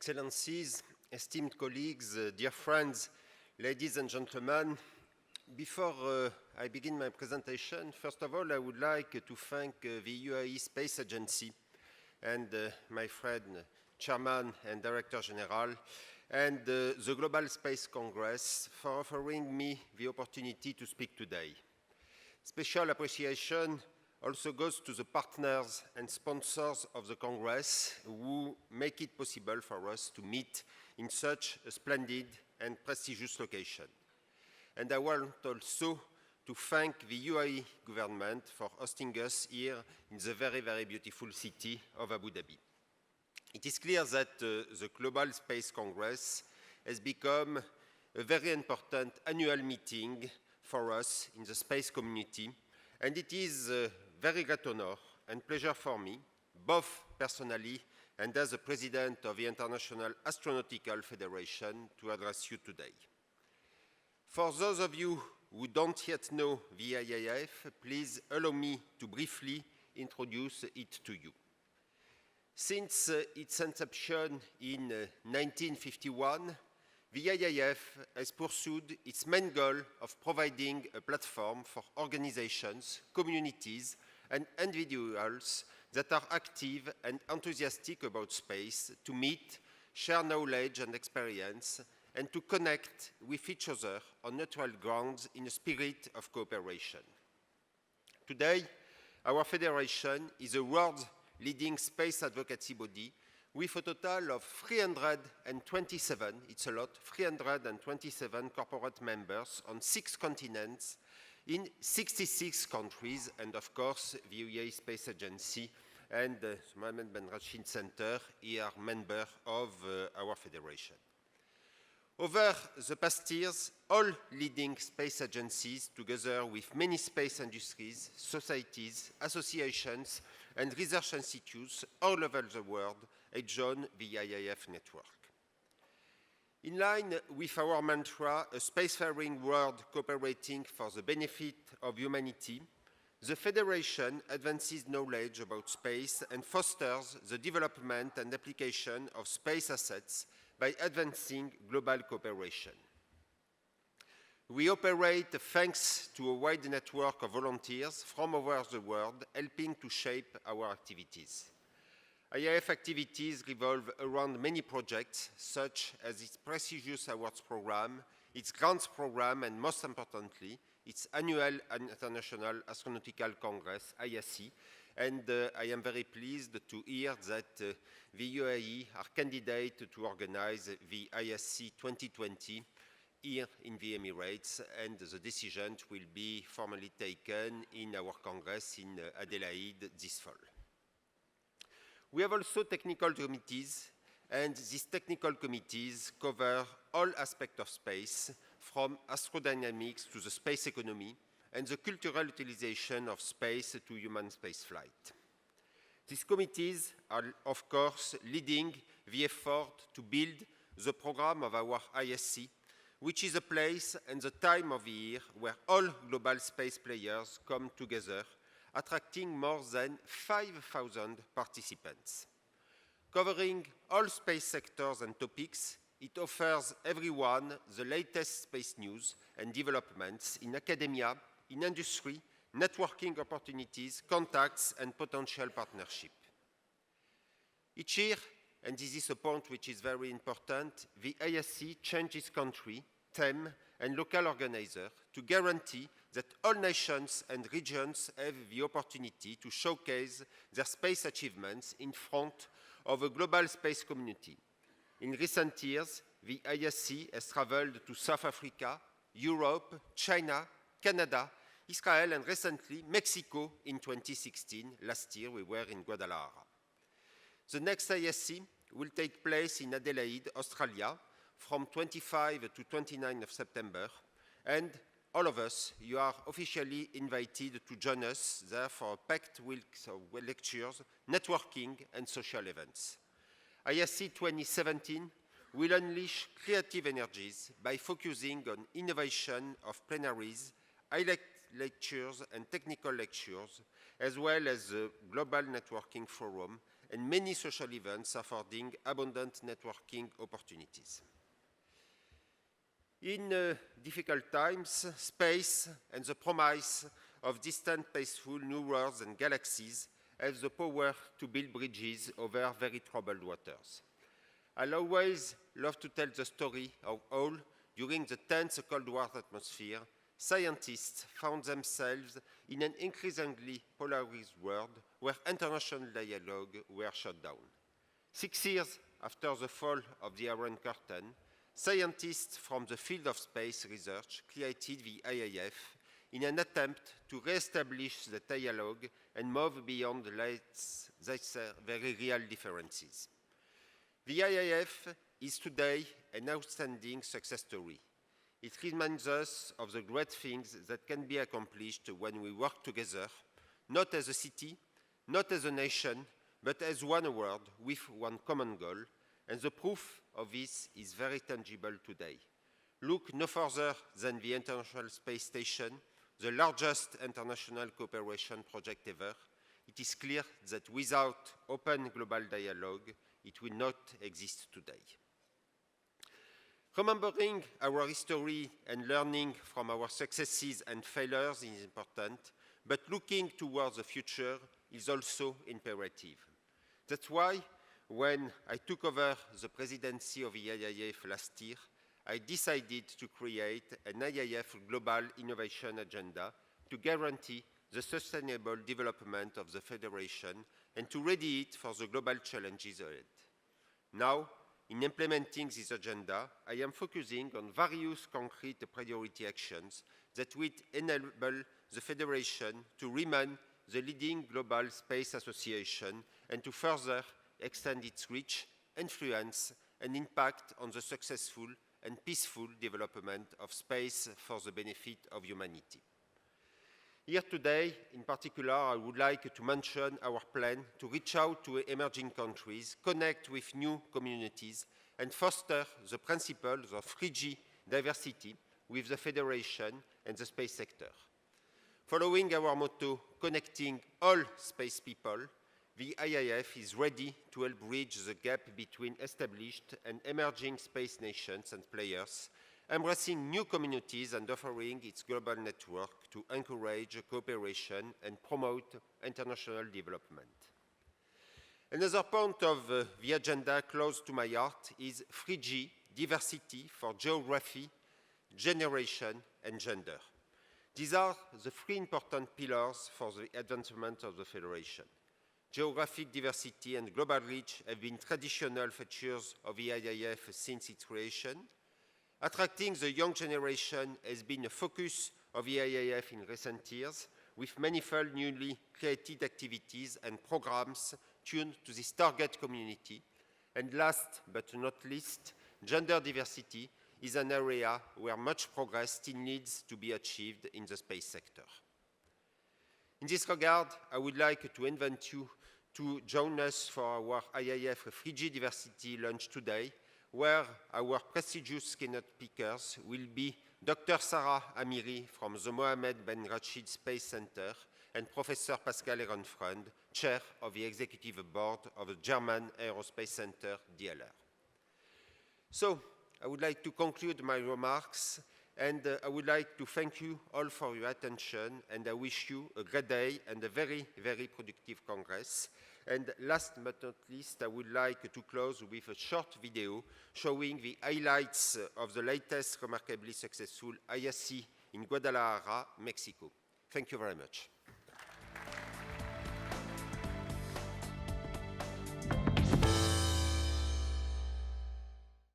Excellencies, esteemed colleagues, dear friends, ladies and gentlemen, before I begin my presentation, first of all, I would like to thank the UAE Space Agency and my friend, Chairman and Director General, and the Global Space Congress for offering me the opportunity to speak today. Special appreciation also goes to the partners and sponsors of the Congress who make it possible for us to meet in such a splendid and prestigious location. And I want also to thank the UAE government for hosting us here in the very, very beautiful city of Abu Dhabi. It is clear that the Global Space Congress has become a very important annual meeting for us in the space community, and it is a very great honor and pleasure for me, both personally and as the President of the International Astronautical Federation, to address you today. For those of you who don't yet know the IAF, please allow me to briefly introduce it to you. Since its inception in 1951, the IAF has pursued its main goal of providing a platform for organizations, communities, and individuals that are active and enthusiastic about space to meet, share knowledge and experience, and to connect with each other on neutral grounds in a spirit of cooperation. Today, our federation is a world's leading space advocacy body with a total of 327, it's a lot, 327 corporate members on 6 continents in 66 countries, and of course, the UAE Space Agency and the Mohammed bin Rashid Center are members of our federation. Over the past years, all leading space agencies, together with many space industries, societies, associations, and research institutes all over the world, have joined the IAF network. In line with our mantra, a spacefaring world cooperating for the benefit of humanity, the Federation advances knowledge about space and fosters the development and application of space assets by advancing global cooperation. We operate thanks to a wide network of volunteers from over the world, helping to shape our activities. IAF activities revolve around many projects, such as its prestigious awards program, its grants program, and most importantly, its annual International Astronautical Congress, IAC. And I am very pleased to hear that the UAE are candidate to organize the IAC 2020 here in the Emirates, and the decision will be formally taken in our Congress in Adelaide this fall. We have also technical committees, and these technical committees cover all aspects of space, from astrodynamics to the space economy, and the cultural utilization of space to human spaceflight. These committees are, of course, leading the effort to build the program of our ISC, which is a place and the time of the year where all global space players come together, attracting more than 5,000 participants. Covering all space sectors and topics, it offers everyone the latest space news and developments in academia, in industry, networking opportunities, contacts, and potential partnership. Each year, and this is a point which is very important, the ISC changes country, theme, and local organizer to guarantee that all nations and regions have the opportunity to showcase their space achievements in front of a global space community. In recent years, the ISC has traveled to South Africa, Europe, China, Canada, Israel, and recently Mexico in 2016. Last year, we were in Guadalajara. The next ISC will take place in Adelaide, Australia, from 25 to 29 of September, and all of us, you are officially invited to join us there for a packed week of lectures, networking, and social events. ISC 2017 will unleash creative energies by focusing on innovation of plenaries, highlight lectures and technical lectures, as well as the Global Networking Forum and many social events affording abundant networking opportunities. In difficult times, space and the promise of distant, peaceful new worlds and galaxies have the power to build bridges over very troubled waters. I'll always love to tell the story of how, during the tense Cold War atmosphere, scientists found themselves in an increasingly polarized world where international dialogue were shut down. 6 years after the fall of the Iron Curtain, scientists from the field of space research created the IIF in an attempt to re-establish the dialogue and move beyond these very real differences. The IIF is today an outstanding success story. It reminds us of the great things that can be accomplished when we work together, not as a city, not as a nation, but as one world with one common goal, and the proof of this is very tangible today. Look no further than the International Space Station, the largest international cooperation project ever. It is clear that without open global dialogue, it will not exist today. Remembering our history and learning from our successes and failures is important, but looking towards the future is also imperative. That's why, when I took over the presidency of the IIF last year, I decided to create an IIF Global Innovation Agenda to guarantee the sustainable development of the Federation and to ready it for the global challenges ahead. Now, in implementing this agenda, I am focusing on various concrete priority actions that will enable the Federation to remain the leading global space association and to further extend its reach, influence, and impact on the successful and peaceful development of space for the benefit of humanity. Here today, in particular, I would like to mention our plan to reach out to emerging countries, connect with new communities, and foster the principles of 3G diversity with the Federation and the space sector. Following our motto, connecting all space people, the IIF is ready to help bridge the gap between established and emerging space nations and players, embracing new communities and offering its global network to encourage cooperation and promote international development. Another point of the agenda close to my heart is 3G, diversity for geography, generation, and gender. These are the 3 important pillars for the advancement of the Federation. Geographic diversity and global reach have been traditional features of the IIF since its creation. Attracting the young generation has been a focus of the IIF in recent years, with manifold newly created activities and programs tuned to this target community. And last but not least, gender diversity is an area where much progress still needs to be achieved in the space sector. In this regard, I would like to invite you to join us for our IIF 3G Diversity Lunch today, where our prestigious keynote speakers will be Dr. Sarah Amiri from the Mohammed Ben Rashid Space Center and Professor Pascal Ehrenfreund, Chair of the Executive Board of the German Aerospace Center, DLR. So, I would like to conclude my remarks, and I would like to thank you all for your attention, and I wish you a great day and a very, very productive Congress. And last but not least, I would like to close with a short video showing the highlights of the latest remarkably successful IAC in Guadalajara, Mexico. Thank you very much.